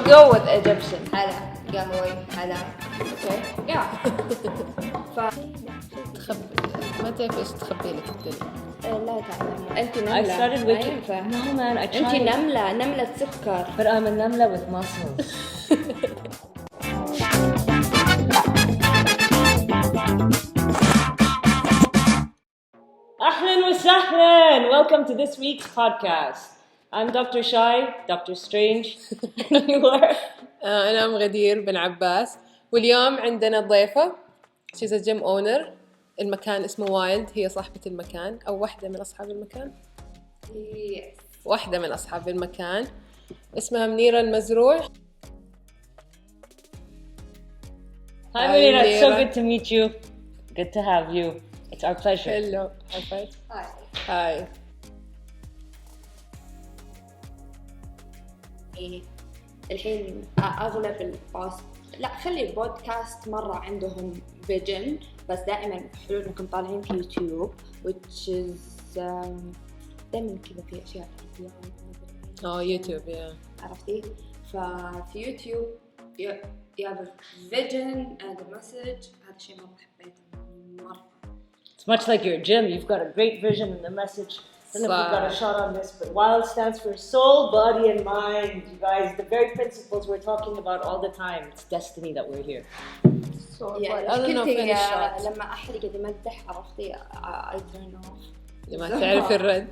go with Egyptian. هلا قهوي هلا. اوكي يا ما تعرف ايش تخبي لك الدنيا. لا تعلم انت نملة. I started with no man. I tried. انت نملة سكر. But I'm a namla with muscles. اهلا وسهلا. Welcome to this week's podcast. I'm Dr. Shai, Dr. Strange. You are? أنا غدير بنعباس، واليوم عندنا ضيفة. She's a gym owner. المكان اسمه وايلد، هي صاحبة المكان أو واحدة من أصحاب المكان. واحدة من أصحاب المكان اسمها منيرة المزروع. Hi Munira, it's so good to meet you. Good to have you. It's our pleasure. Hello. Hi. الحين أغلب البودكاست لا خلي البودكاست مرة عندهم فيجن، بس دائما حلو إنكم طالعين في يوتيوب which is دائما كذا في أشياء يوتيوب عرفتي؟ ففي يوتيوب you have a vision and a message. هذا شيء مرة حبيته مرة. It's much like your gym. You've got a great vision and the message. I don't know if we got a shot on this, but WILD stands for soul, body, and mind. You guys, the very principles we're talking about all the time. It's destiny that we're here. لما أحد قاعد يمدح عرفتي I turn off. ما تعرف الرد.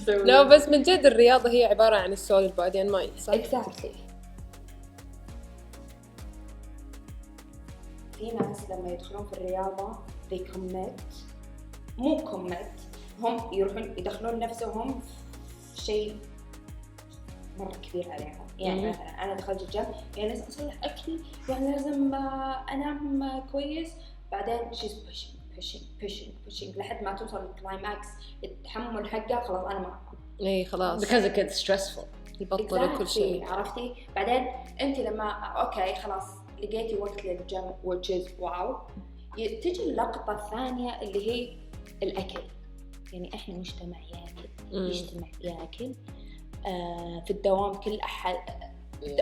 لا بس من جد الرياضة هي عبارة عن السول البادي and mind. صح؟ Exactly. في ناس لما يدخلون في الرياضة they commit هم يروحون يدخلون نفسهم في شيء مرة كبير عليهم. يعني مثلا أنا دخلت الجيم يعني لازم أصلح أكلي، يعني لازم أنام كويس، بعدين she's pushing لحد ما توصل للكلايماكس التحمل حقه خلاص أنا ما خلاص because it gets stressful. يبطل كل شيء. عرفتي؟ بعدين أنت لما أوكي خلاص لقيتي وقت للجيم which is واو، تجي اللقطة الثانية اللي هي الأكل. يعني إحنا مجتمع يأكل في الدوام كل أحد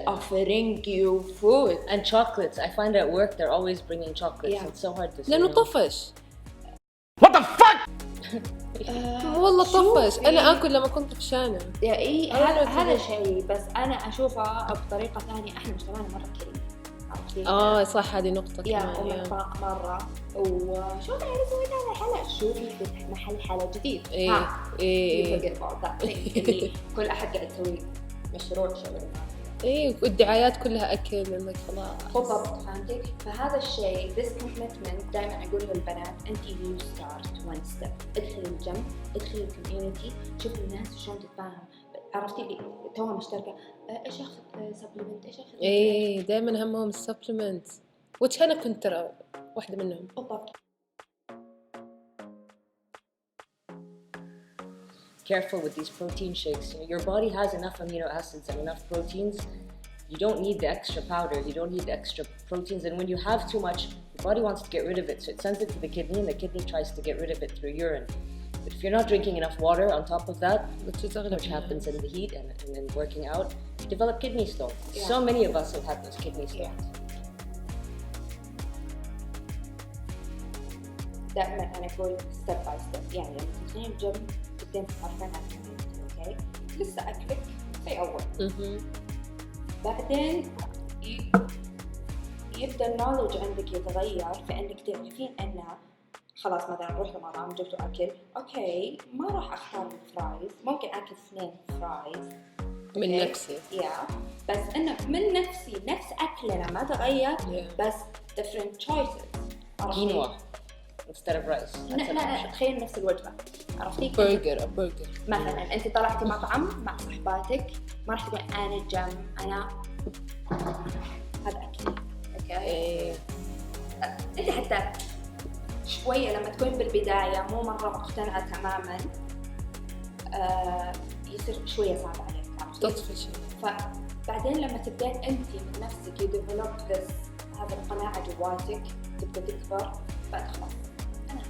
offering you food and chocolates. I find at work they're always bringing chocolates. It's so hard to say. لأنه طفش. What the fuck? والله طفش. أنا أكل لما كنت طفشانة. هذا شيء، بس أنا أشوفها بطريقة ثانية. إحنا مجتمعنا مرة كريم. صح، هذه نقطة كمان مرة. وشوفي أنا سويت هذا الحلقة، شوفي فتح محل حلقة جديد. اللي كل أحد قاعد يسوي مشروع شغل. والدعايات كلها أكل لأنك خلاص. بالضبط، فهمتك؟ فهذا الشيء this commitment دائما أقول للبنات أنت you start one step. ادخلي الجيم، ادخلي الكوميونتي، شوفي الناس شلون تتفاهم. عرفتي اللي توها مشتركة ايش اخذ سبلمنت ايش اخذ دائما همهم السبلمنت، وش انا كنت ترى واحده منهم. بالضبط. Careful with these protein shakes. You know, your body has enough amino acids and enough proteins. You don't need the extra powder, you don't need the extra proteins, and when you have too much, your body wants to get rid of it, so it sends it to the kidney and the kidney tries to get rid of it through urine. But if you're not drinking enough water on top of that, which happens in the heat and in working out, you develop kidney stones. So many of us have had those kidney stones. دائما أنا أقول step by step. يعني لما تدخلين الجيم تبدين تتعرفين على الكوميونتي. أوكي لسه أكلك في أول. بعدين يبدأ النولج عندك يتغير في أنك تعرفين أن خلاص مثلا رحت مطعم جبتوا أكل، أوكي ما راح أختار الفرايز، ممكن أكل 2 فرايز من نفسي. بس أنا من نفسي نفس أكلنا ما تغير. بس different choices. quinoa instead of rice. لا تخيل نفس الوجبة. عرفتي؟ برجر مثلا أنت طلعتي مطعم مع صاحباتك، ما راح تقول أنا جم أنا هذا أكل. أوكي أنت حتى شوية لما تكون بالبداية مو مرة مقتنعة تماماً يصير شوية صعب عليك تطفش. فبعدين لما تبدأ أنت من نفسك يديفلوب هذا القناعة جواتك تبدأ تكبر، بعد خلاص أنا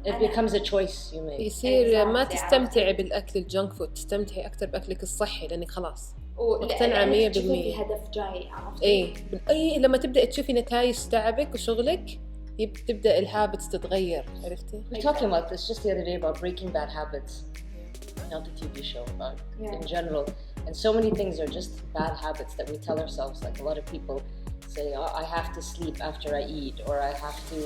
it becomes a choice you make. يصير ما تستمتعي بالأكل الجنك فود، تستمتعي أكتر بأكلك الصحي لأنك خلاص مقتنعة 100%. في هدف جاي، عرفتي؟ إيه لما تبدأ تشوفي نتائج تعبك وشغلك تبدأ الهابتس تتغير، عرفتي؟ We're talking about this just the other day about breaking bad habits. Not the TV show, but in general. And so many things are just bad habits that we tell ourselves. Like a lot of people say, oh, I have to sleep after I eat, or I have to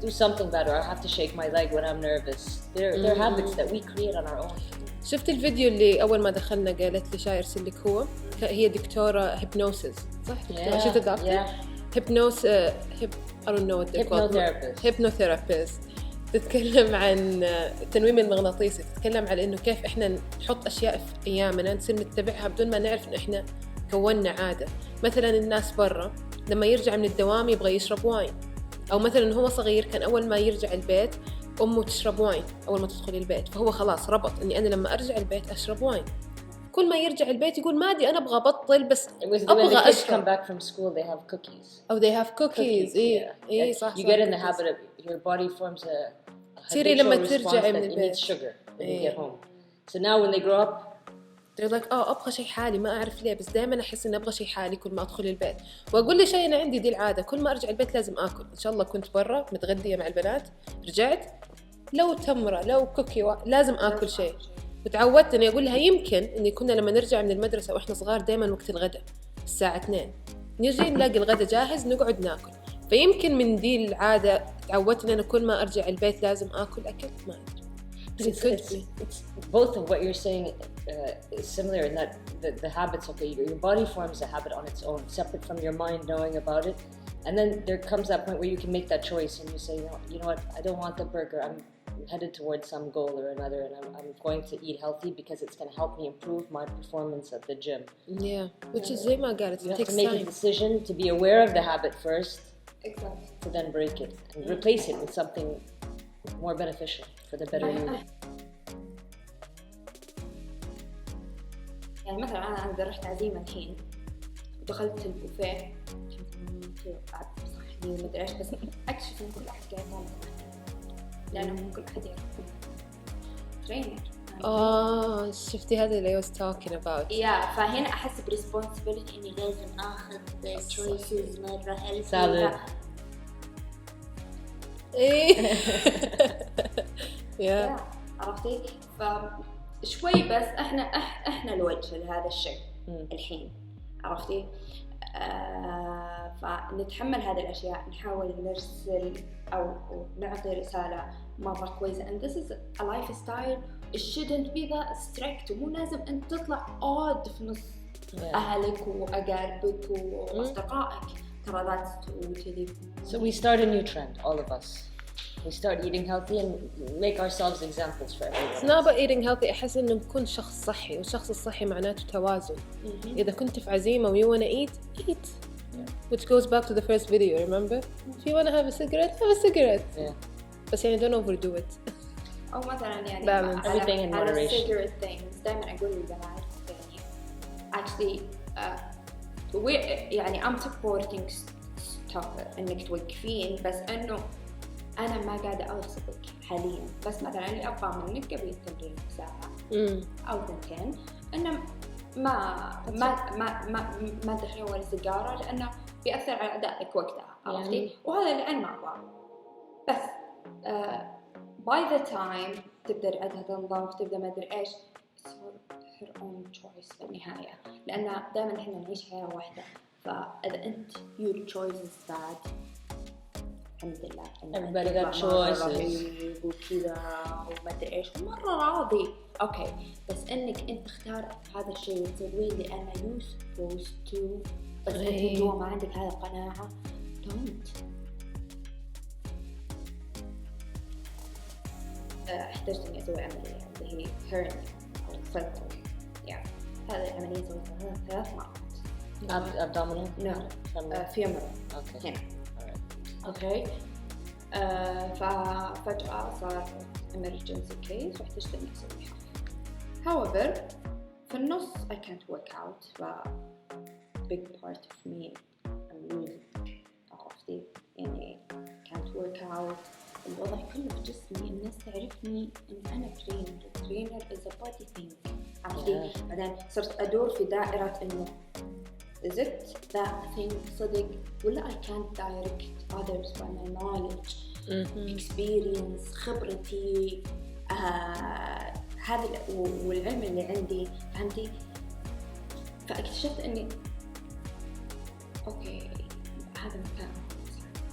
do something bad, or I have to shake my leg when I'm nervous. They're habits that we create on our own. شفت الفيديو اللي أول ما دخلنا قالت لي شاي أرسل لك هو، هي دكتورة هيبنوسيس صح؟ شفت الدكتور؟ I don't know what they're called. Hypnotherapist. تتكلم عن التنويم المغناطيسي، تتكلم على إنه كيف إحنا نحط أشياء في أيامنا نصير نتبعها بدون ما نعرف إنه إحنا كوننا عادة. مثلا الناس برا لما يرجع من الدوام يبغى يشرب واين، أو مثلا هو صغير كان أول ما يرجع البيت أمه تشرب واين أول ما تدخل البيت، فهو خلاص ربط إني أنا لما أرجع البيت أشرب واين. كل ما يرجع البيت يقول ما أدري أنا أبغى أبطل بس أبغى أشرب. Come back from school they have cookies. Oh, they have cookies. إيه صح. You get in the habit of your body forms a لما habitual response ترجع من that you البيت. need sugar when you get home. So now when they grow up they're like أبغى شيء حالي، ما أعرف ليه بس دائما أحس إني أبغى شيء حالي كل ما أدخل البيت. وأقول لي شيء أنا عندي دي العادة كل ما أرجع البيت لازم آكل. إن شاء الله كنت برا متغدية مع البنات رجعت لو تمرة لو كوكي لازم آكل شيء. وتعودت إني أقول لها يمكن إني كنا لما نرجع من المدرسة وإحنا صغار دائما وقت الغداء الساعة 2 نجي نلاقي الغداء جاهز نقعد ناكل، فيمكن من دي العادة تعودت إن أنا كل ما أرجع البيت لازم آكل أكل ما أدري. It's both of what you're saying is similar in that the habits, okay, your body forms a habit on its own, separate from your mind knowing about it, and then there comes that point where you can make that choice and you say, you know what, I don't want the burger, I'm headed towards some goal or another, and I'm going to eat healthy because it's going to help me improve my performance at the gym. Yeah, which is زي ما قالت you have to make a decision to be aware of the habit first, exactly, to then break it and replace it with something more beneficial for the better you. يعني مثلا أنا إذا رحت عزيمة الحين ودخلت البوفيه بعد صحني ومدري إيش، بس أكتشف إن كل أحد قاعد يعمل لأنه كل أحد يعرف ترينر. شفتي هذا اللي I was talking about. فهنا أحس بريسبونسبيلتي إني لازم آخذ choices مرة healthy. عرفتي؟ فشوي بس إحنا الوجه لهذا الشيء الحين، عرفتي؟ فنتحمل هذه الأشياء، نحاول نرسل أو نعطي رسالة مرة كويسة. and this is a lifestyle, it shouldn't be that strict. ومو لازم أن تطلع odd في نص أهلك وأقاربك وأصدقائك. ترى that's totally. So we start a new trend, all of us. We start eating healthy and make ourselves examples for everyone. It's not about eating healthy. أحس إنه نكون شخص صحي، والشخص الصحي معناته توازن. إذا كنت في عزيمة و you wanna eat. Which goes back to the first video, remember? If you wanna have a cigarette, have a cigarette. بس يعني don't overdo it. أو مثلا يعني everything in moderation. على cigarette things دائما أقول للبنات يعني actually يعني I'm supporting stuff إنك توقفين، بس إنه أنا ما قاعدة أغصبك حاليا، بس مثلا اللي أبغى منك قبل التمرين ساعة أو 2 إنه ما تدخلين ولا سيجارة لأنه بيأثر على أدائك وقتها، عرفتي؟ وهذا اللي أنا ما أبغاه. بس by the time تبدأ عندها تنظف تبدأ ما أدري إيش، her own choice في النهاية، لأن دائما إحنا نعيش حياة واحدة. فإذا أنت your choice is bad الحمد لله everybody got choices وكذا وما أدري إيش مرة راضي أوكي، بس إنك أنت تختار هذا الشيء وتسويه لأنه you supposed to، بس أنت جوا ما عندك هذه القناعة don't. احتجت إني أسوي عملية اللي هي hernia أو فلتر، يعني هذه العملية سويتها 3 مرات. abdominal femoral هنا اوكي. ففجأة صار emergency case واحتجت اني اسويها. however في النص I can't work out، ف big part of me I'm losing، عرفتي؟ يعني can't work out الوضع كله في جسمي. الناس تعرفني إن أنا trainer is a body thing. عرفتي؟ بعدين صرت أدور في دائرة إنه is it that thing صدق ولا I can't direct others by my knowledge, experience, خبرتي، هذا والعلم اللي عندي، فهمتي؟ فاكتشفت إني أوكي هذا مكان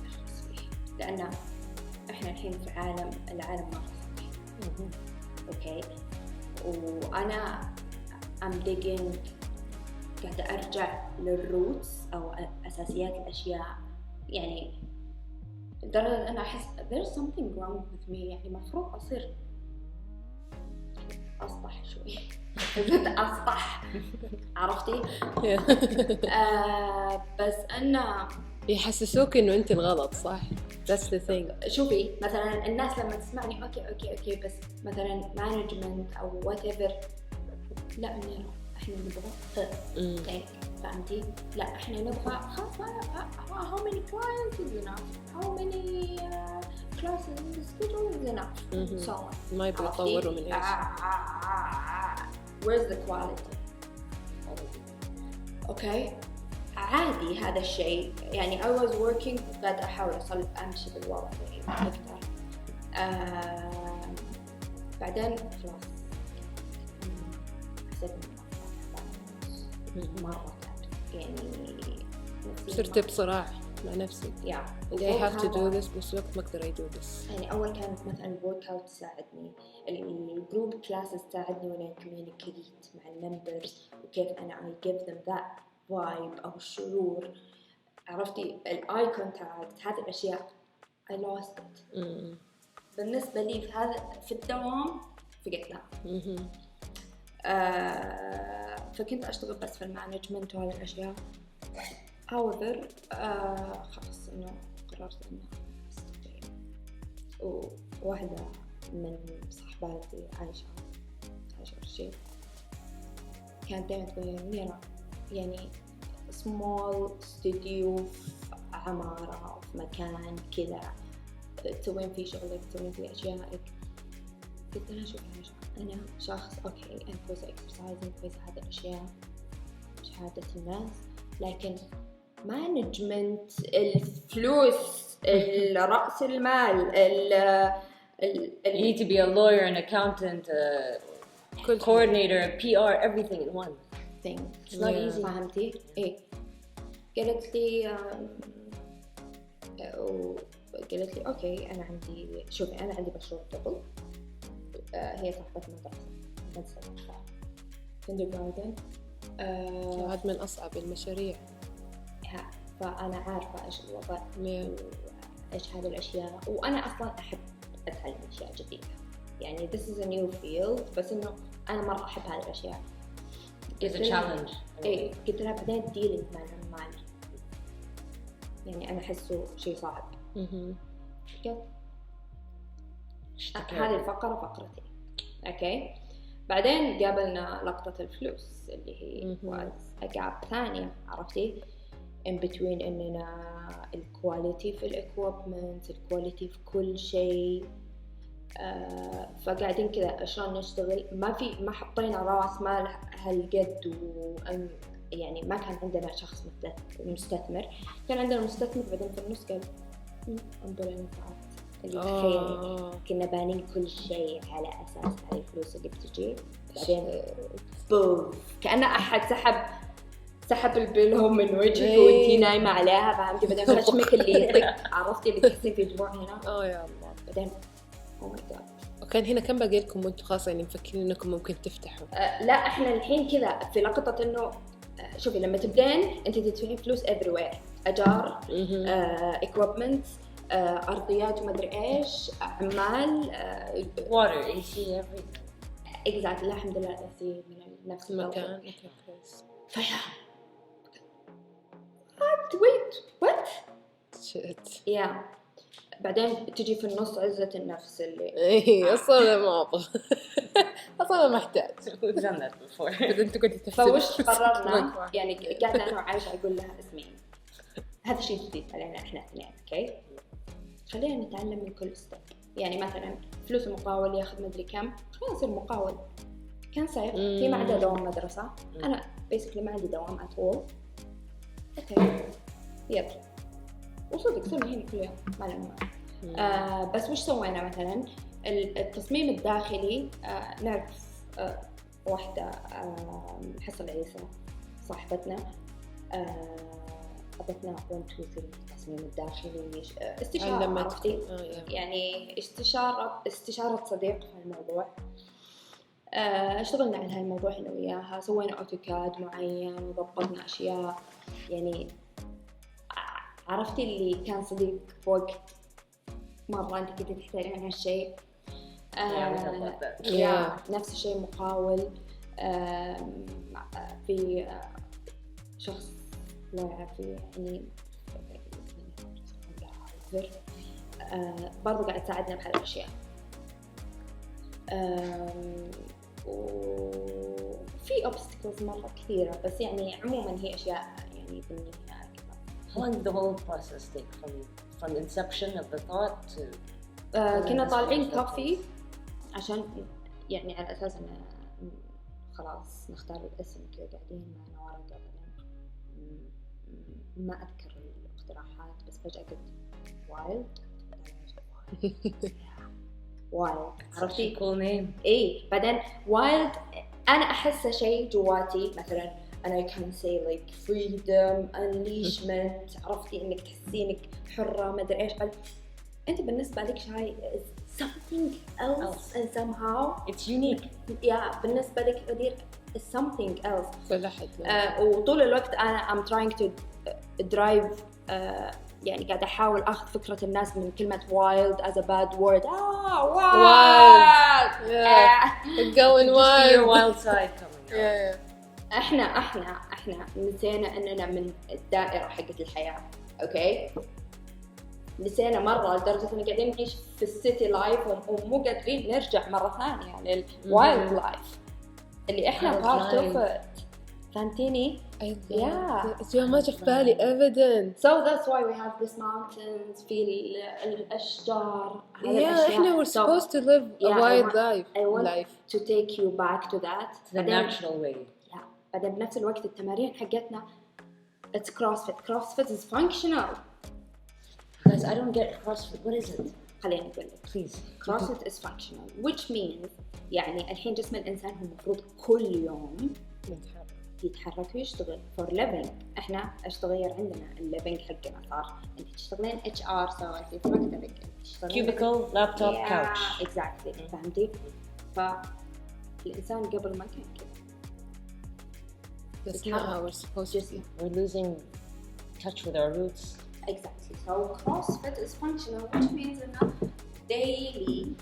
أخلص فيه، لأن إحنا الحين في العالم مرة صحيح. أوكي، وأنا I'm digging، قاعدة أرجع للروتس أو أساسيات الأشياء. يعني لدرجة أنا أحس there's something wrong with me، يعني مفروض أصير أسطح شوي. أسطح، عرفتي؟ بس أنا يحسسوك إنه أنت الغلط، صح؟ That's the thing. شوفي مثلا الناس لما تسمعني أوكي بس مثلا management أو whatever، لا منيرة إحنا نبغى فهمتي؟ لا إحنا نبغى how many clients is enough, how many classes in the schedule is enough, so on. ما يبغى يطوروا من إيش. Where's the quality? Okay. عادي هذا الشيء، يعني I was working قاعدة أحاول أمشي بالوضع ما أقدر. بعدين خلاص حسيت مرة يعني صرت بصراع مع نفسي. I have to do this بس وقت ما أقدر do this. يعني أول كانت مثلا الورك أوت تساعدني، الجروب كلاسز تساعدني وأنا كوميونيكيت مع الممبرز وكيف أنا I give them that vibe أو الشعور، عرفتي؟ الآي كونتاكت، هذه الأشياء I lost it. بالنسبة لي في الدوام فقدتها. فكنت أشتغل بس في المانجمنت وهذه الأشياء. however خلاص إنه قررت إنه أستقيل. وواحدة من صاحباتي عايشة الشيء كانت دائما تقول لي منيرة، يعني small studio في عمارة أو في مكان كذا تسوين فيه شغلك، تسوين فيه أشيائك. قلت لها شوفي أنا شخص أوكي أنا كويسة exercising، كويسة هذه الأشياء شهادة الناس، لكن مانجمنت، الفلوس، رأس المال، You need to be a lawyer, an accountant, a coordinator, a PR, everything in one thing. It's not easy. فهمتي؟ إيه. قالت لي أوكي أنا عندي، شوفي أنا عندي مشروع طفل. هي صاحبة مدرسة كندرغاردن. هذا من أصعب المشاريع. فأنا عارفة إيش الوضع إيش هذه الأشياء، وأنا أصلاً أحب أتعلم أشياء جديدة. يعني this is a new field، بس إنه أنا مرة أحب هذه الأشياء. It's a challenge. إيه قلت لها بعدين dealing مع العمال يعني أنا أحسه شيء صعب. هذه الفقرة فقرتي. أوكي. بعدين قابلنا لقطة الفلوس اللي هي was a gap ثانية، عرفتي؟ in between إننا الكواليتي في الإكويبمنت، الكواليتي في كل شيء. فقاعدين كذا شلون نشتغل، ما حطينا راس مال هالقد، يعني ما كان عندنا شخص مستثمر، كان عندنا مستثمر بعدين في النص قال انظر المنفعات اللي تخيل كنا بانين كل شيء على أساس هاي الفلوس اللي بتجي، بعدين بوف كأنه أحد سحب البلهم من وجهك وانتي نايمة عليها، فهمتي؟ بعدين خشمك اللي يطق، عرفتي اللي تحسين في جوع هنا. يا الله. بعدين oh my god. وكان هنا كم باقي لكم وانتم خاصة يعني مفكرين انكم ممكن تفتحوا؟ لا احنا الحين كذا في لقطة انه شوفي لما تبدين انت تدفعين فلوس everywhere، اجار، equipment، ارضيات وما ادري ايش، عمال، water, AC, everything. exactly. الحمد لله AC من نفس المكان. فيا what shit. بعدين تجي في النص عزة النفس اللي أصلاً ما أبغى أصلاً ما أحتاج. We've done that before. إذا أنت كنت تحسب. فوش قررنا يعني قاعدة أنا وعايشة أقول لها اسمعي هذا شيء جديد علينا إحنا اثنين، أوكي؟ خلينا نتعلم من كل ستيب. يعني مثلا فلوس المقاول ياخذ مدري كم، خلينا نصير مقاول. كان صيف في ما عدا دوام مدرسة، أنا basically ما عندي دوام at all. أوكي يلا وصدق صرنا هنا كل يوم ما لنا بس وش سوينا مثلا التصميم الداخلي. نعرف واحدة حصل عيسى صاحبتنا أبتنا 1 2 3 التصميم الداخلي استشارة عرفتي يعني استشارة صديق في الموضوع. اشتغلنا على هالموضوع أنا وياها، سوينا أوتوكاد معين وضبطنا أشياء. يعني عرفتي اللي كان صديق في وقت مرة أنت كنت تحتاجين هالشيء. نفس الشيء مقاول. في شخص لا يعرف يعني برضو قاعد تساعدنا بهذه الأشياء. وفي obstacles مرة كثيرة، بس يعني عموما هي أشياء يعني بالنهاية. How long did the whole process take from the inception of the thought to كنا طالعين كافي عشان يعني على أساس إن خلاص نختار الاسم كذا، قاعدين معنا ورقة ما أذكر الاقتراحات، بس فجأة قلت وايلد. وايلد عرفتي؟ cool name. إيه بعدين وايلد أنا أحس شيء جواتي مثلا أنا can say like freedom unleashment. عرفتي إنك تحسينك حرة ما أدري إيش. أنت بالنسبة لك شاي something else and somehow it's unique. بالنسبة لك غدير something else. كل حد وطول الوقت أنا I'm trying to drive يعني قاعدة أحاول أخذ فكرة الناس من كلمة wild as a bad word. wild going wild. Your wild side coming out. إحنا نسينا إننا من الدائرة حقت الحياة. أوكي نسينا مرة لدرجة إن قاعدين نعيش في السيتي لايف ومو قادرين نرجع مرة ثانية للوايلد لايف اللي إحنا part of it. فهمتيني؟ ما جاء في بالي أبداً. So that's why we have these mountains في الأشجار. إحنا we're supposed to live a wild life. I want to take you back to that. The natural way. بعدين بنفس الوقت التمارين حقتنا it's CrossFit. CrossFit is functional. Guys, I don't get CrossFit. What is it? خليني أقول لك. Please. CrossFit is functional, which means يعني الحين جسم الإنسان هو المفروض كل يوم يتحرك ويشتغل for living. إحنا إيش تغير عندنا الليفينج حقنا صار أنت تشتغلين HR سويتي في مكتبك cubicle laptop couch. Exactly. فهمتي؟ فالإنسان قبل ما كان كذا. That's not how we're supposed to be. We're losing touch with our roots. Exactly. So CrossFit is functional, which means daily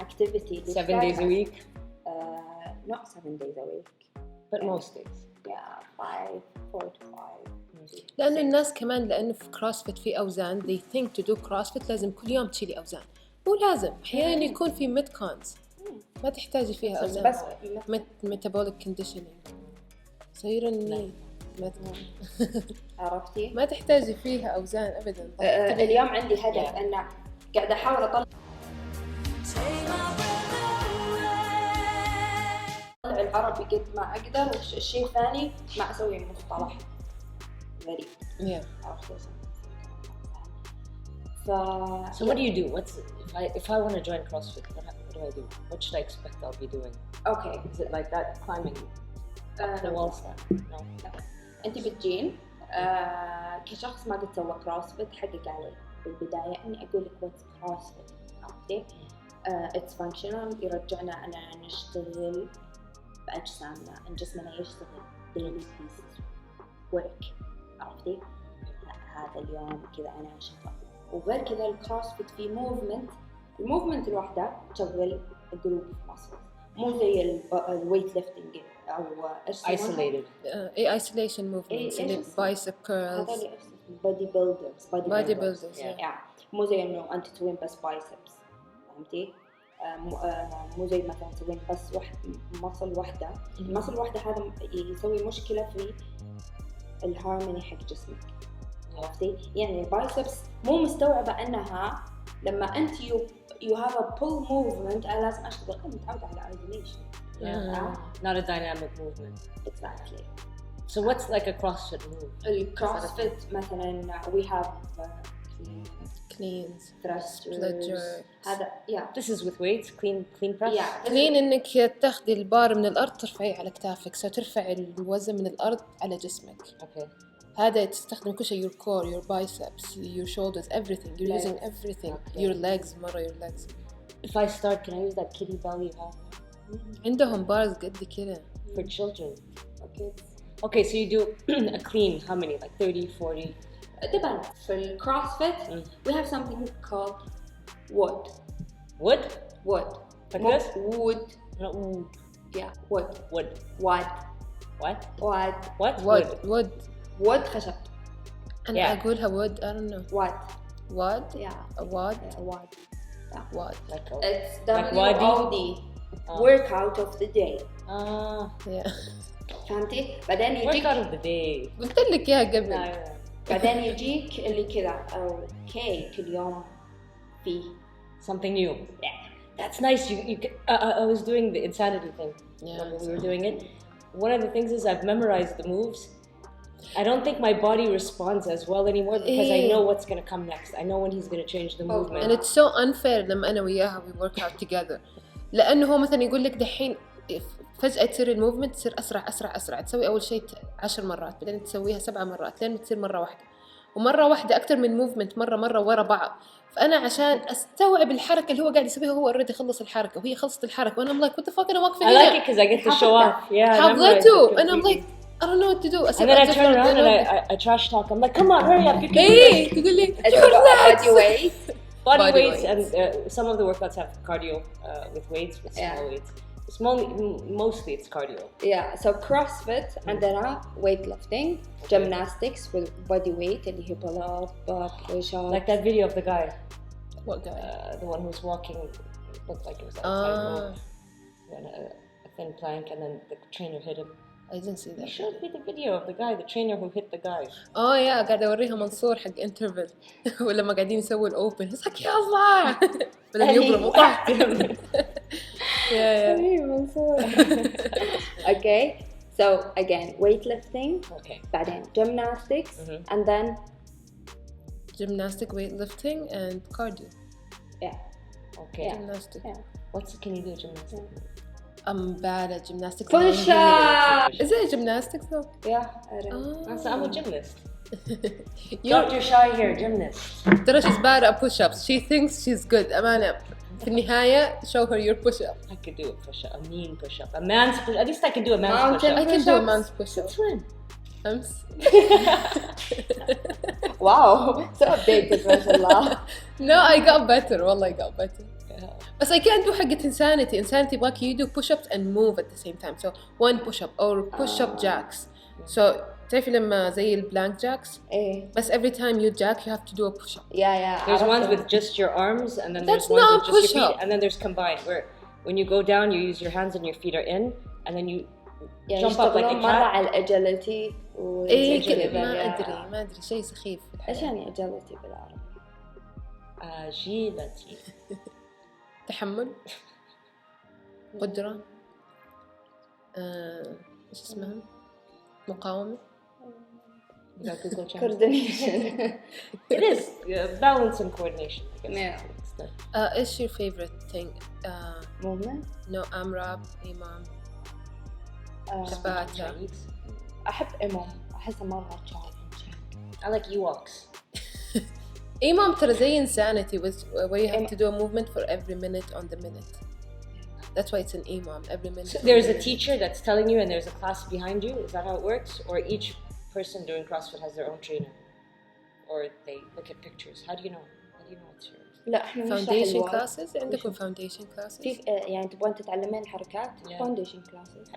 activity. 7 days a week? Not 7 days a week. But most days. Yeah, 4 to 5. لأنه الناس كمان لأنه في CrossFit في أوزان they think to do CrossFit لازم كل يوم تشيلي أوزان. مو لازم، أحيانا يكون في ميدكونز ما تحتاجي فيها أوزان. بس metabolic conditioning. صير النيل. عرفتي؟ ما تحتاجي فيها أوزان أبداً. اليوم عندي هدف أن قاعدة أحاول أطلع العربي قد ما أقدر، والشيء الثاني ما أسوي مصطلح غريب. عرفتي؟ So what do you do? If I want to join CrossFit, what do I do? What should I expect I'll be doing? Okay. Is it like that climbing the wall stuff? No. أنت بتجين كشخص ما قد سوى كروسفيت حقق عليه بالبداية إني أقول لك what's CrossFit. عرفتي؟ It's functional يرجعنا أنا نشتغل بأجسامنا، إن جسمنا يشتغل daily pieces work. عرفتي؟ هذا اليوم كذا أنا أشتغل. وغير كذا الكروسفيت في الموفمنت الواحدة تشغل جروب ماسل، مو زي الويت ليفتنج أو isolated. isolation movements اللي bicep curls. هذا body builders. مو زي إنه أنت تسوين بس biceps. فهمتي؟ مو زي مثلا تسوين بس مصل واحدة. المصل الواحدة هذا يسوي مشكلة في الهارموني حق جسمك. عرفتي؟ يعني البايسبس مو مستوعبة أنها لما أنت you have a pull movement أنا لازم أشتغل. أنا متعودة على isolation. Not a dynamic movement. Exactly. So what's like a CrossFit move? الCrossFit مثلا we have cleans, thrusters. pleasure. هذا This is with weights, clean press. clean إنك تاخدي البار من الأرض ترفعيه على كتافك، ترفع الوزن من الأرض على جسمك. Okay. هذا تستخدم كل شيء your core, your biceps, your shoulders, everything. You're legs. using everything. Okay. Your legs, مرة your legs. If I start, can I use that kitty bell you have? عندهم بارز قد كده. For children. Okay. Okay, so you do a clean, how many? Like 30, 40? depends. For CrossFit we have something called wood. Wood? Like this? Wood. No, wood. Yeah, wood. Wood. What? Wood خشب. أنا أقولها wood. I don't know. What? Yeah. A wad. Like It's like WOD. Workout of the day. Yeah. فهمتي؟ بعدين يجيك workout of the day. قلت لك إياها قبل. بعدين يجيك اللي كذا أو كل يوم فيه something new. Yeah, that's nice. I was doing the insanity thing. Yeah, when we were doing it. One of the things is I've memorized the moves. I don't think my body responds as well anymore because I know what's going to come next. I know when he's going to change the movement. And it's so unfair لما أنا وياها we work out together. لأنه هو مثلا يقول لك دحين فجأة تصير الموفمنت تصير أسرع تسوي أول شيء 10 مرات بعدين تسويها 7 مرات لين تصير مرة واحدة ومرة واحدة أكتر من موفمنت مرة ورا بعض. فأنا عشان أستوعب الحركة اللي هو قاعد يسويها هو already خلص الحركة وهي خلصت الحركة وأنا I'm like what the fuck أنا واقفة هنا. I like it because I get to show off. Yeah, حافظته and I'm like I don't know what to do. And then I turn around and I trash talk. I'm like come on hurry up. Hey تقول لي body weights and some of the workouts have cardio with weights with small weights. Mostly it's cardio. Yeah, so CrossFit عندنا weightlifting, gymnastics with body weight اللي هي pull up, push up. Like that video of the guy. What guy? The one who was walking looked like it was outside rope. A thin plank and then the trainer hit him. I didn't see that. You showed me the video of the guy, the trainer who hit the guy. Oh yeah, قاعد أوريها منصور حق interval ولما قاعدين يسووا الأوبن he's like يلا بدأ يضرب وطاح. Yeah. منصور. Okay, so again weightlifting. Okay. بعدين gymnastics and then gymnastic, weightlifting and cardio. Yeah. Okay. Yeah. Gymnastic. Yeah. Can you do gymnastics? I'm bad at gymnastics. Push up. Is it gymnastics though? Yeah. I don't know. So I'm a gymnast. Dr. Shai here, gymnast. ترى she's bad at push-ups. She thinks she's good. أمانة. في النهاية show her your push-up. I could do a push-up, a mean push-up, a man's push-up. At least I can do a man's push-up. I can do a man's push-up. When? Wow. So updated ما شاء الله. No, I got better. والله I got better. بس I can't do حقة insanity يبغاك you do push-ups and move at the same time. So one push-up or push-up jacks. So تعرفي لما زي البلانك جاكس بس every time you jack you have to do a push-up. Yeah. There's ones with just your arms and then That's there's ones not with just your push-up. feet and then there's combined where when you go down you use your hands and your feet are in and then you jump up like a مرة على الagility ما أدري شيء سخيف. إيش يعني agility بالعربي؟ agility. تحمل قدرة إيش اسمها مقاومة coordination. It is balance and coordination. إيش your favorite thing? movement. No, AMRAP, إمام. سباتا. أحب إمام. أحسه مرة challenge. I like Ewoks. إمام ترى زي insanity where you have to do a movement for every minute on the minute. That's why it's an imam every minute. So there's a teacher that's telling you and there's a class behind you. Is that how it works? Or each person doing CrossFit has their own trainer? Or they look at pictures? How do you know? It's yours? لا إحنا foundation classes عندكم foundation classes في يعني تبغون تتعلمين الحركات foundation classes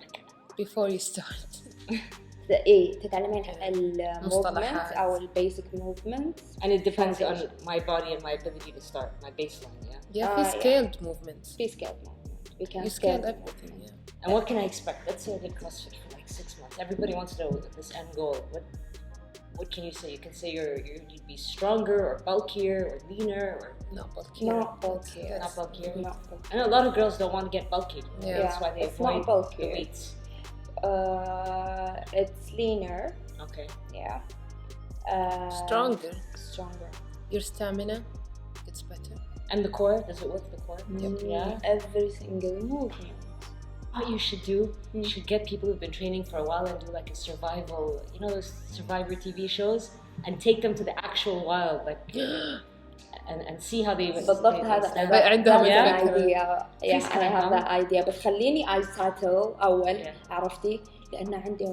before you start. تتعلمين الموفمنت أو البasic movements. And it depends on my body and my ability to start, my baseline, Yeah, في scaled movements. في scaled movements. We can you scale everything, And what can I expect? Let's say I did CrossFit for like 6 months. Everybody wants to know this end goal. what can you say? You can say you'd be stronger or bulkier or leaner or Not bulkier. Not bulkier. not bulkier. Not bulkier. I know a lot of girls don't want to get bulky. Yeah. That's why they It's avoid not bulkier. the weights. It's leaner. Okay. Yeah. Stronger. Stronger. Your stamina gets better. And the core, does it work the core? Yeah. Every single movement. What you should do, you should get people who've been training for a while and do like a survival, you know those Survivor TV shows, and take them to the actual wild, like, and see how they بالضبط هذا stand up. عندهم that الفكرة. idea. Yeah, Please I have come. that idea. بس خليني I settle أول. Yeah. عرفتي؟ لأن عندي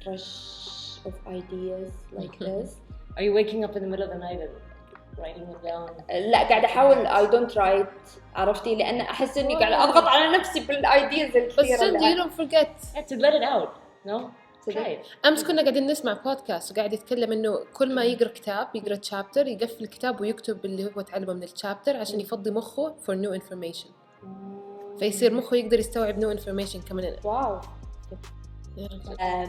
rush of ideas like this. Are you waking up in the middle of the night and writing them down? لا قاعدة أحاول I don't write. عرفتي؟ لأن أحس إني قاعدة أضغط على نفسي بالايدياز بس الكثيرة. صدق you don't forget. Yeah, to let it out. No? Try it. أمس كنا قاعدين نسمع بودكاست وقاعد يتكلم إنه كل ما يقرأ كتاب يقرأ تشابتر يقفل الكتاب ويكتب اللي هو تعلمه من التشابتر عشان يفضي مخه for new information. فيصير مخه يقدر يستوعب new information كمان. واو. Yeah.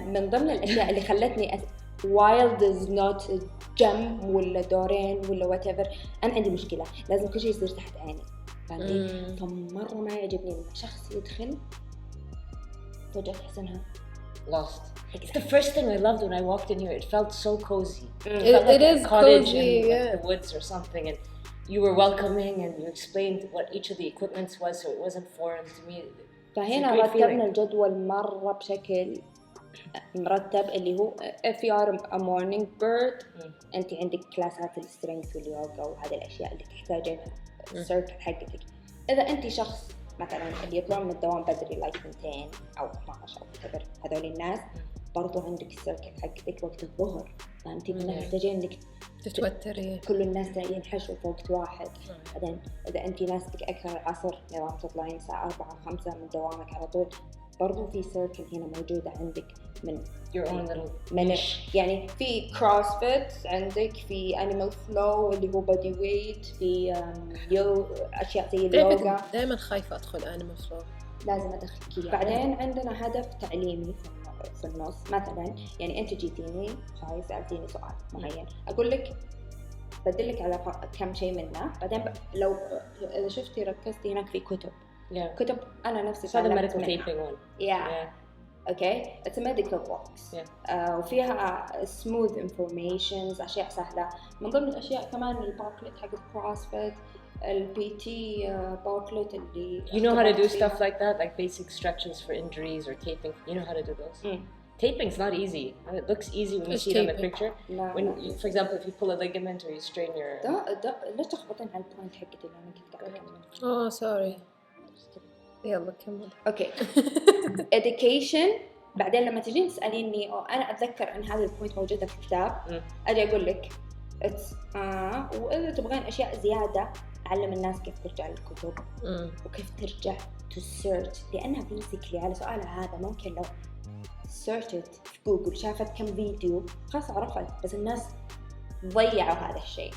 من ضمن الأشياء اللي خلتني وايلد is not a gem ولا دورين ولا whatever. أنا عندي مشكلة لازم كل شيء يصير تحت عيني. فهمتي؟ فمرة ما يعجبني لما شخص يدخل فجأة تحس إنها Lost. It's the first thing I loved when I walked in here. It felt so cozy. It is a cottage cozy, in yeah. the woods or something, and you were welcoming and you explained what each of the equipments was, so it wasn't foreign to me. فهنا It's a great رتبنا feeling. الجدول مرة بشكل مرتب اللي هو if you are a morning bird أنت عندك كلاسات السترينث واليوغا وهذه الأشياء اللي تحتاجينها السيركل حقتك. إذا أنت شخص مثلا اللي يطلعون من الدوام بدري لايك 2 أو 12 أو whatever هذول الناس برضو عندك السيركل حقتك وقت الظهر. فأنتي محتاجين إنك تتوتري. كل الناس ينحشوا في وقت واحد. بعدين إذا أنت ناسك أكثر العصر نظام تطلعين الساعة 4 أو 5 من دوامك على طول برضو في سيركل هنا موجودة عندك من Your own little من يعني في CrossFit عندك في Animal Flow اللي هو body weight في أشياء زي اليوغا. دائما خايفة أدخل Animal Flow. لازم أدخل كذا. بعدين عندنا هدف تعليمي في النص مثلا يعني أنت جيتيني هاي سألتيني سؤال معين أقول لك بدلك على كم شيء منه. بعدين لو إذا شفتي ركزتي هناك في كتب. كتب أنا نفسي It's not the medical taping one. Yeah. Okay. It's a medical box. Yeah. وفيها smooth informations أشياء سهلة. من ضمن الأشياء كمان الباكلت حق CrossFit الPT باكلت اللي You know how to do stuff like that, like basic stretches for injuries or taping. You know how to do those. Taping's not easy. And it looks easy when you see it on the picture. When, for example, if you pull a ligament or you strain your. ليش تخبطين على البوينت حقتي اللي أنا كنت قاعدة Oh, sorry. يلا كمل. Okay. Education. بعدين لما تجين تسأليني أنا أتذكر أن هذا البوينت موجودة في الكتاب أجي أقول لك وإذا تبغين أشياء زيادة أعلم الناس كيف ترجع للكتب وكيف ترجع to search لأنها basically على سؤالها هذا ممكن لو searched في جوجل شافت كم فيديو خلاص عرفت. بس الناس ضيعوا هذا الشيء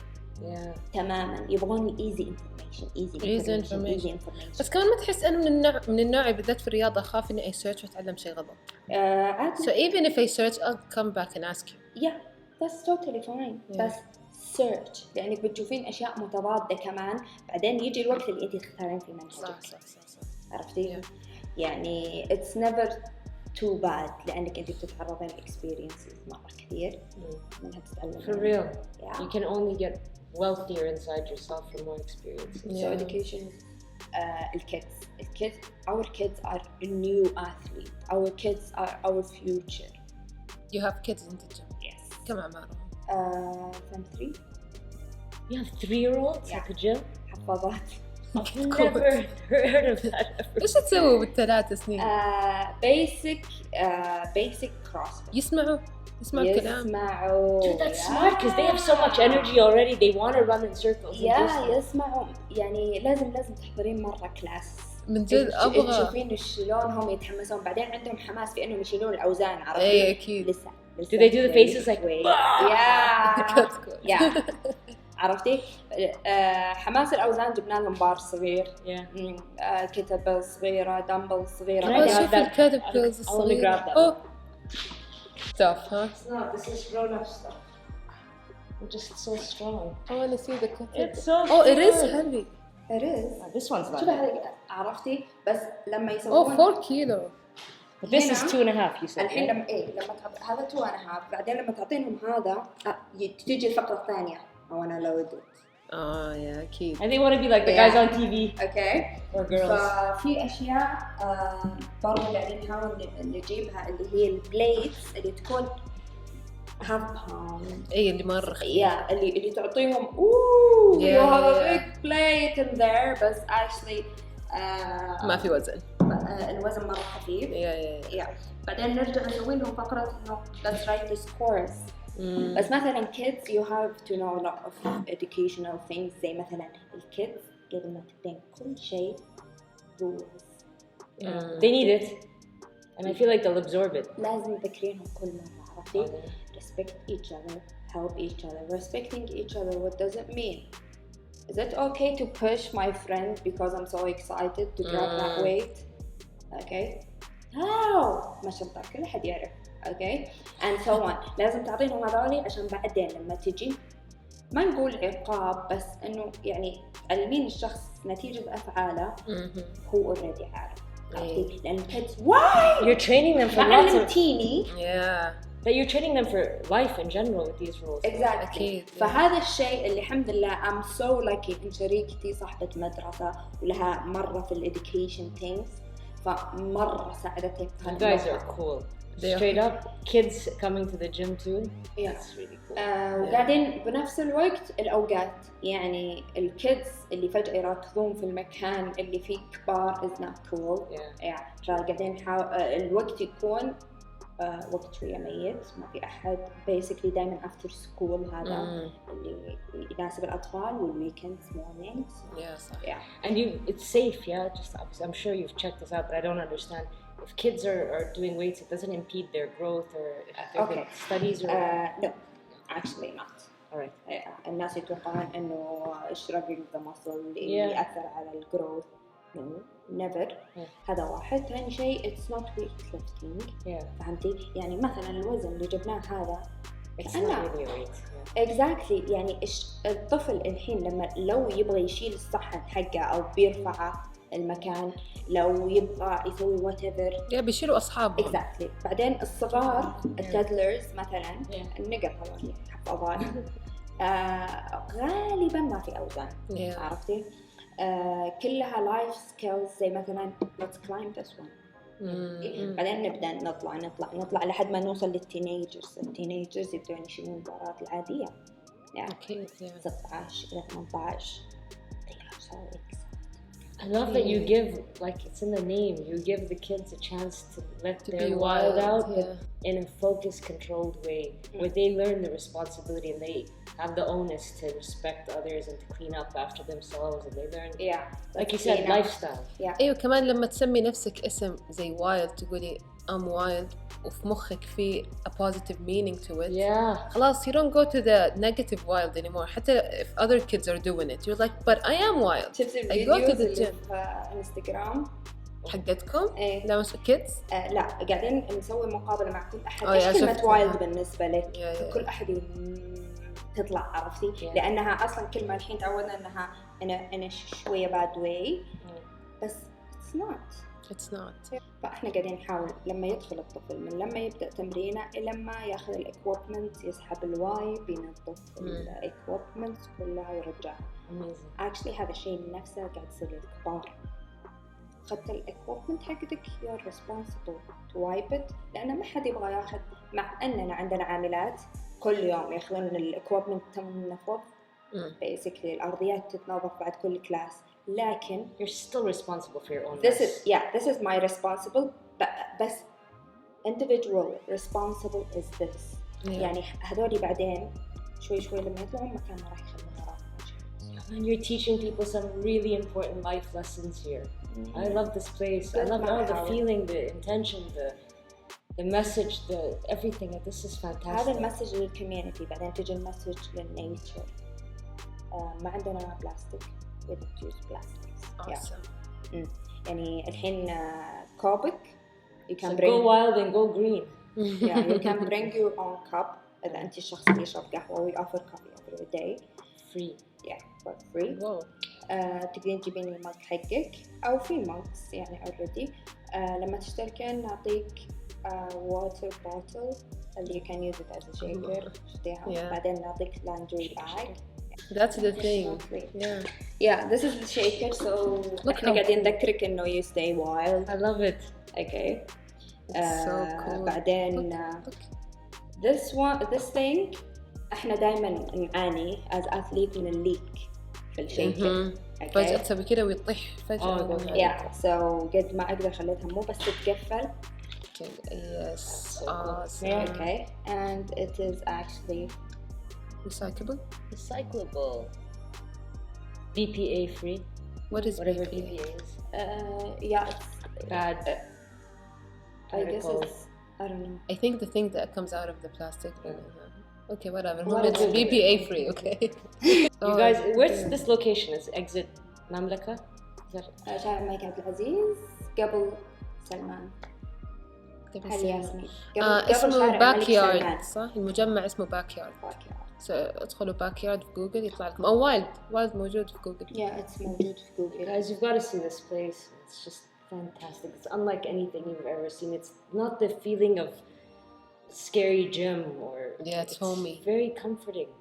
تماما. يبغون easy information. بس كمان ما تحس أنا من النوع بالذات في الرياضة أخاف إني search وأتعلم شيء غلط. So even if I search I'll come back and ask you. Yeah, that's totally fine. بس search لأنك بتشوفين أشياء متضادة كمان. بعدين يجي الوقت اللي أنت تختارين في منهجك. صح. عرفتي؟ يعني it's never too bad لأنك أنت بتتعرضين experiences مرة كثير منها تتعلمين. For real. You can only get wealthier inside yourself for more experience. So education our kids are a new athlete. Our kids are our future. You have kids in the gym? Yes. كم أعمارهم؟ from 3. You have 3-year-olds at the gym? حفاظات. I've never heard of that. إيش تسوي بالثلاث سنين؟ basic CrossFit. يسمعوا الكلام. Dude, that's smart because they have so much energy already. They want to run in circles. يسمعوا يعني لازم تحضرين مرة كلاس. من جد أبغى. تشوفين شلون هم يتحمسون. بعدين عندهم حماس في إنهم يشيلون الأوزان. عرفتي؟ إيه أكيد. لسه. Do they do the faces like? Yeah. عرفتي؟ حماس الأوزان جبنا لهم بار صغير. كتب صغيرة، دمبل صغيرة. شوف الكتب الصغيرة. Stuff, huh? No, this is grown-up stuff. They're just so strong. I want to see the cut. It's so it is cute. heavy. It is. This one's not. شوف هذا عرفتي بس لما يسوون 4 كيلو. But this is 2.5. You said. الحين لما لما هذا 2.5 بعدين لما تعطينهم هذا تيجي الفقرة الثانية أو أنا لو ودت. يا أكيد. And they want to be like the guys on TV. Okay. Or girls. ففي أشياء برضو قاعدين نحاول نجيبها اللي هي البليدز اللي تكون half pound. اللي مرة. اللي تعطيهم you have a big plate in there بس actually ما في وزن. الوزن مرة خفيف. بعدين نرجع نسوي لهم فقرة إنه let's write this course. بس مثلا kids you have to know a lot of educational things زي مثلا الkids قبل ما تبدين كل شيء rules. They need it and I feel like they'll absorb it. لازم تذكرينهم كل مرة عرفتي؟ Respect each other, help each other. Respecting each other, what does it mean? Is it okay to push my friend because I'm so excited to drop that weight? Okay. How? ما شاء الله كل أحد يعرف. Okay. And so on. لازم تعطينهم هذولي عشان بعدين لما تجي ما نقول عقاب بس إنه يعني علمين الشخص نتيجة أفعاله هو already عارف. لأن kids why? You're training them for lots of. علمتيني. But you're training them for life in general with these rules. Exactly. فهذا الشيء اللي الحمد لله I'm so lucky إن شريكتي صاحبة مدرسة ولها مرة في education things فمرة ساعدتني. You guys are cool. Straight up, kids coming to the gym too. That's really cool. وقاعدين بنفس الوقت الأوقات يعني الكيدز اللي فجأة يركضون في المكان اللي فيه كبار is not cool. قاعدين الوقت يكون وقت شوية ميت ما في أحد basically دائما after school هذا اللي يناسب الأطفال والweekends mornings. And it's safe, just obviously I'm sure you've checked this out but I don't understand if kids are doing weights it doesn't impede their growth or their studies or no actually not. Alright. الناس يتوقعون إنه shrugging the muscle يأثر على الجروث. No, never. هذا واحد. ثاني شيء it's not weightlifting. فهمتي؟ يعني مثلا الوزن اللي جبناه هذا it's not really weight. Exactly. يعني الطفل الحين لما لو يبغى يشيل الصحن حقه أو بيرفعه المكان لو يبغى يسوي whatever بيشيلوا أصحابهم. Exactly. بعدين الصغار التادلرز مثلا النقر هذول حفاظان غالبا ما في أوزان. عرفتي؟ كلها لايف سكيلز زي مثلا let's climb this one. بعدين نبدأ نطلع لحد ما نوصل للتينيجرز. التينيجرز يبدون يشيلون البارات العادية. أكيد. 16 إلى 18. They are so excited. I love that you give, like it's in the name, you give the kids a chance to let their wild out but in a focused, controlled way where they learn the responsibility and they have the onus to respect others and to clean up after themselves and they learn like you said lifestyle. أيوة كمان لما تسمي نفسك اسم زي وايلد تقولي I'm wild وفي مخك في a positive meaning to it. خلاص you don't go to the negative wild anymore. حتى if other kids are doing it you're like but I am wild. I go to the gym. انستغرام حقتكم؟ لا مش kids؟ لا قاعدين نسوي مقابلة مع كل أحد. إيش كلمة وايلد بالنسبة لك؟ كل أحد تطلع عرفتي؟ لأنها أصلاً كلمة الحين تعودنا أنها أنا شوية bad way بس it's not. فإحنا قاعدين نحاول لما يدخل الطفل من لما يبدأ تمرينه إلى لما يأخذ الإكويبمنت يسحب الواي بينظف الإكويبمنت كلها ويرجعها. actually هذا الشيء نفسه قاعد يصير للكبار. أخذت الإكويبمنت حقتك you're responsible to wipe it لأن ما حد يبغى يأخذ مع أننا عندنا عاملات كل يوم يأخذون الإكويبمنت تنظف basically الأرضيات تتنظف بعد كل كلاس لكن you're still responsible for your own this is my responsible بس individual responsible is this يعني هذولي بعدين شوي لما يطلعون مكان ما راح يخلون وراهم. And you're teaching people some really important life lessons here. I love this place. I love all the feeling, the intention, the message, the everything. This is fantastic. هذا المسج للكوميونتي بعدين تجي المسج للنيتشر. ما عندنا بلاستيك. We don't use plastics. Awesome. يعني الحين كوبك. You can go wild and go green. You can bring your own cup. إذا أنت الشخص اللي يشرب قهوة we offer coffee every day free. yeah for free. Wow. تقدرين تجيبين المج حقك أو في مجز يعني already. لما تشتركين نعطيك water bottle اللي you can use it as a shaker تشتريها. بعدين نعطيك laundry bag. That's the thing. Yeah, this is the shaker. So إحنا قاعدين نذكرك إنه you stay wild. I love it. Okay. It's so cool. بعدين this thing إحنا دائما نعاني as athlete من الليك في الشيكر. فجأة تسوي كده ويطيح فجأة. Yeah, so قد ما أقدر خليتها مو بس تتقفل. Yes. Okay. And it is actually recyclable. BPA free. What is whatever BPA? is? Yeah, it's Bad. I guess it's I don't know. I think the thing that comes out of the plastic. Okay, whatever. What It's is it? BPA free. Okay. You guys, where's this location? Is exit Mamlaka? شارع الملك عبد العزيز قبل سلمان. هل ياسمين؟ اسمه باك يارد صح؟ المجمع اسمه باك يارد. ادخلوا باك يارد في جوجل يطلع لكم أو وايلد موجود في جوجل. Yeah, it's موجود في جوجل. Guys, you've got to see this place. It's just fantastic. It's unlike anything you've ever seen. It's not the feeling of scary gym or it's homey. Very comforting.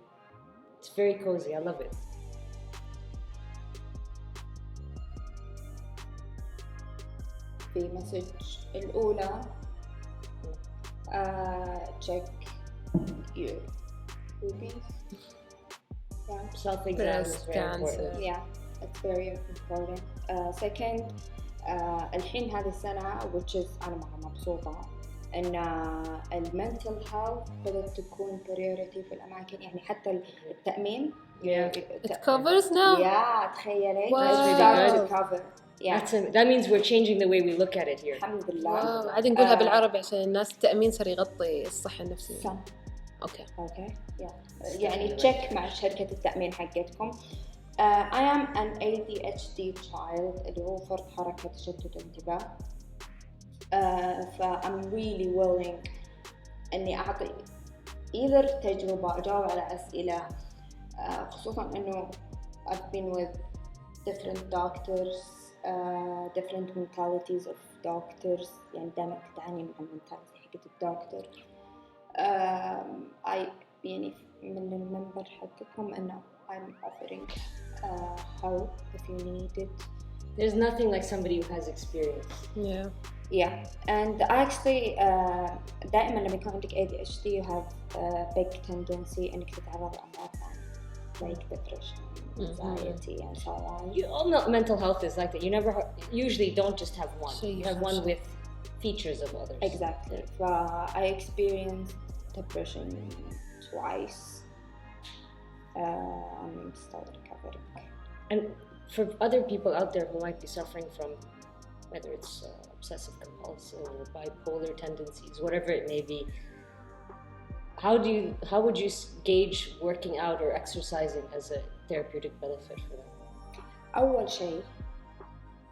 It's very cozy. I love it. في مسج الأولى check your boobies. Self-exam is very important. Yeah, it's very important. Second, الحين هذه السنة which is أنا مرة مبسوطة إن المنتل health بدأت تكون priority في الأماكن يعني حتى التأمين. It covers now. Yeah, تخيلي. That's really good. Yeah. That means we're changing the way we look at it here. الحمد لله. عادي نقولها بالعربي عشان الناس التأمين صار يغطي الصحة النفسية. Okay. يعني تشيك مع شركة التأمين حقتكم. I am an ADHD child اللي هو فرط حركة تشتت انتباه. I'm really willing إني أعطي either تجربة أجاوب على أسئلة خصوصاً إنه I've been with different doctors, different mentalities of doctors يعني دائما تتعاني مع المنتاليتي حقت الدكتور. يعني من المنبر حقكم إنه I'm offering help if you need it. There's nothing like somebody who has experience. Yeah, and actually دائما لما يكون عندك ADHD you have a big tendency إنك تتعرض لأمراض ثانية like depression, anxiety, and so on. All mental health is like that. You never usually don't just have one. You have one with features of others. Exactly. I experienced depression twice. I'm still recovering. And for other people out there who might be suffering from whether it's obsessive compulsive or bipolar tendencies, whatever it may be, how would you gauge working out or exercising as a therapeutic benefit for them? أول شيء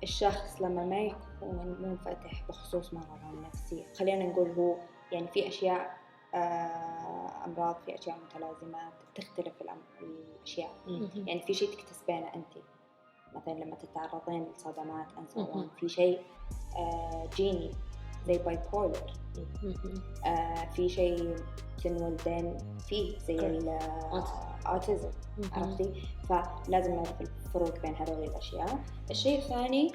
الشخص لما ما يكون منفتح بخصوص مرضه النفسي، خلينا نقول هو يعني في أشياء أمراض، في أشياء متلازمات تختلف الأشياء. يعني في شيء تكتسبينه أنت مثلا لما تتعرضين لصدمات في شيء جيني زي بايبولر، في شيء تنولدين فيه زي الأوتيزم، عرفتي؟ فلازم نعرف الفروق بين هذول الأشياء. الشيء الثاني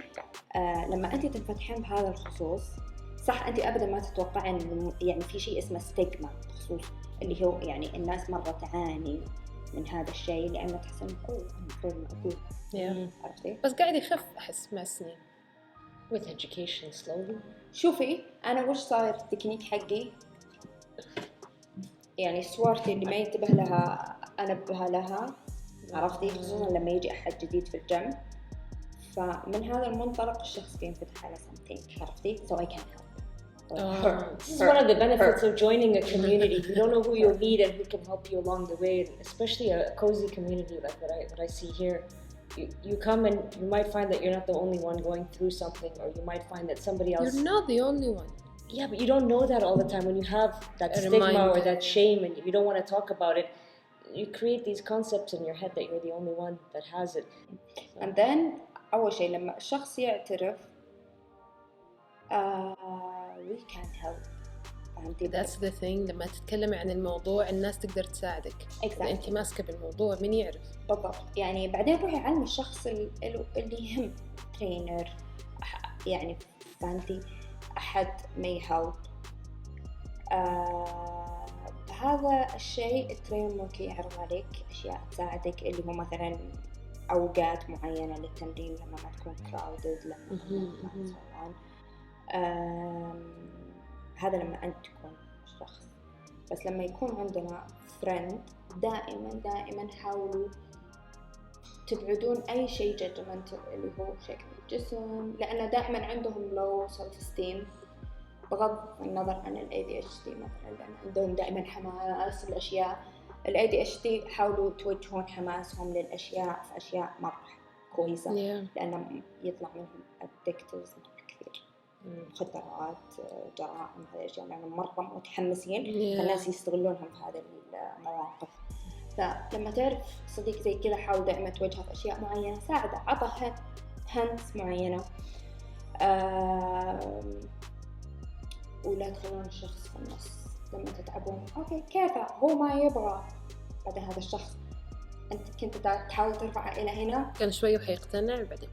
لما أنت تنفتحين بهذا الخصوص، صح أنت أبدا ما تتوقعين يعني في شيء اسمه ستيغما بخصوص اللي هو يعني الناس مرة تعاني من هذا الشيء لأنه تحسن المفروض أقول عرفتي؟ بس قاعد يخف أحس مع السنين with education slowly. شوفي أنا وش صار التكنيك حقي، يعني صورتي اللي ما ينتبه لها أنبه لها، عرفتي؟ خصوصا لما يجي أحد جديد في الجيم، فمن هذا المنطلق الشخص بينفتح على something، عرفتي؟ So I can help. This is one of the benefits of joining a community. You don't know who you'll meet and who can help you along the way, especially a cozy community like what I see here. You come and you might find that you're not the only one going through something, or you might find that somebody else... You're not the only one. Yeah, but you don't know that all the time when you have that A stigma or reminder. that shame and you don't want to talk about it. You create these concepts in your head that you're the only one that has it. and then أول شيء لما الشخص يعترف we can't help. That's the thing. لما تتكلمي عن الموضوع الناس تقدر تساعدك. إذا أنت ماسكة بالموضوع مين يعرف؟ بالضبط. يعني بعدين روحي علمي الشخص اللي يهم ترينر يعني فهمتي أحد may help. هذا الشيء الترينر ممكن يعرض عليك أشياء تساعدك اللي هو مثلا أوقات معينة للتمرين لما ما تكون crowded لما هذا لما أنت تكون شخص. بس لما يكون عندنا فريند دائما حاولوا تبعدون أي شيء judgmental اللي هو شكل الجسم لأن دائما عندهم low self esteem بغض النظر عن ال ADHD مثلا لأن عندهم دائما حماس الأشياء. ال ADHD حاولوا توجهون حماسهم للأشياء في أشياء مرة كويسة لأنهم يطلع منهم addictives كثير مخدرات جرائم هذه الأشياء لأنهم مرة متحمسين فالناس يستغلونهم في هذه المواقف. فلما تعرف صديق زي كذا حاول دائما توجهه في أشياء معينة ساعده عطه هنس معينة ولا تخلون الشخص في النص لما تتعبون أوكي كيفه هو ما يبغى بعد هذا الشخص أنت كنت تحاول ترفعه إلى هنا كان شوي وحيقتنع بعدين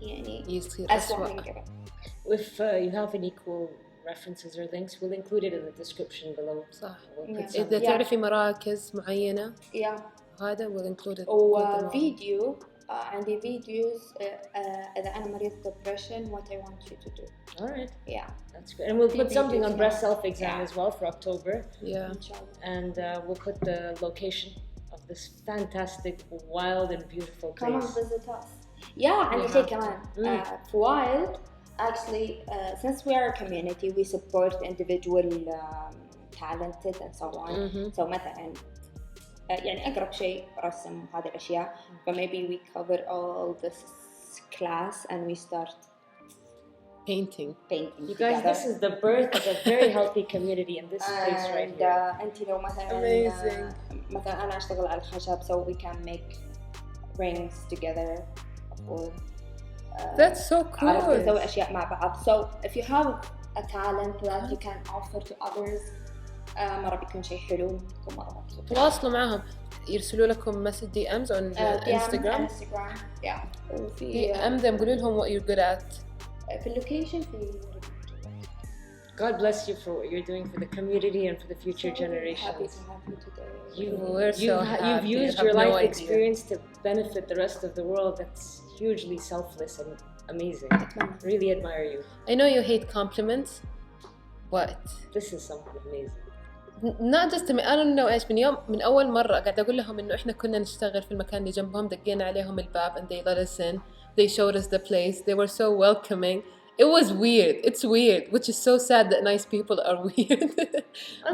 يعني يصير أسوأ من كذا. If you have any cool references or links, we'll include it in the description below. صح. Yeah. إذا تعرفي مراكز معينة هذا we'll include it. وفيديو عندي فيديوز إذا أنا مريض depression what I want you to do. Alright. Yeah. That's good. And we'll put something on breast self-exam as well for October. Yeah. And we'll put the location of this fantastic, wild and beautiful place. Come and visit us. Yeah, عندي شيء كمان. في وايلد actually since we are a community we support individual talented and so on. So مثلا يعني أقرب شيء رسم هذه الأشياء. But maybe we cover all this class and we start painting you guys together. This is the birth of a very healthy community in this place right here. أنت لو مثلا مثلا أنا أشتغل على الخشب so we can make rings together or that's so cool. نسوي أشياء مع بعض. So if you have a talent that you can offer to others مرة بيكون شيء حلو بيكون مرة مبسوط. تواصلوا معهم يرسلوا لكم message DMs on Instagram. Yeah. وفي DM them قولوا لهم what you're good at. في اللوكيشن في God bless you for what you're doing for the community and for the future generations. Happy to have you today. You've used your life experience to benefit the rest of the world. That's hugely selfless and amazing. Really admire you. I know you hate compliments, but this is something amazing. not just me. I don't know إيش من أول مرة قاعدة أقول لهم إنه إحنا كنا نشتغل في المكان اللي جنبهم دقينا عليهم الباب and they let us in. They showed us the place. They were so welcoming. It was weird. It's weird, which is so sad that nice people are weird.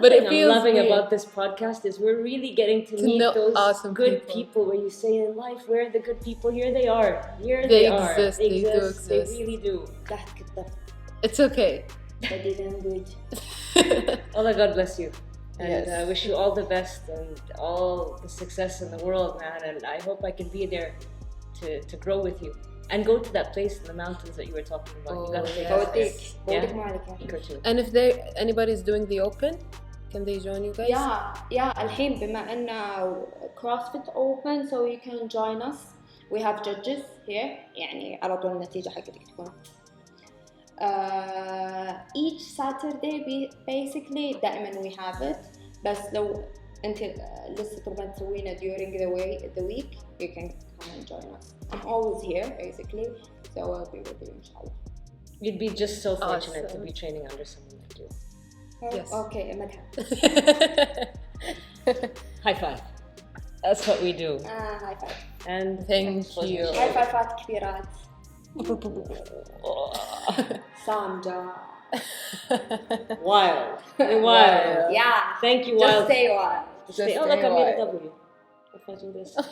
But it feels I'm loving weird. About this podcast is we're really getting to meet those awesome good people where you say in life, where are the good people? Here they are. Here they exist. They do exist. They really do. It's okay. Body language. Allah God bless you. And yes. I wish you all the best and all the success in the world, man. And I hope I can be there to grow with you. And go to that place in the mountains that you were talking about. You gotta take yeah. And if anybody's doing the open, can they join you guys? Yeah. الحين بما أن CrossFit open, so you can join us. We have judges here. يعني على طول النتيجة حقتك تكون. Each Saturday basically دائما we have it. بس لو أنت لسه تبغى تسوينا during the week, you can come and join us. I'm always here basically, so I'll be with you inshallah. You'd be just so fortunate to be training under someone like you. Yes. Okay, مدح. High five. That's what we do. High five. And thank you. High five كبيرات. Samja. Wild. Yeah. Thank you, Wild. Just say wild. Oh, look, I made a W. I'm watching this.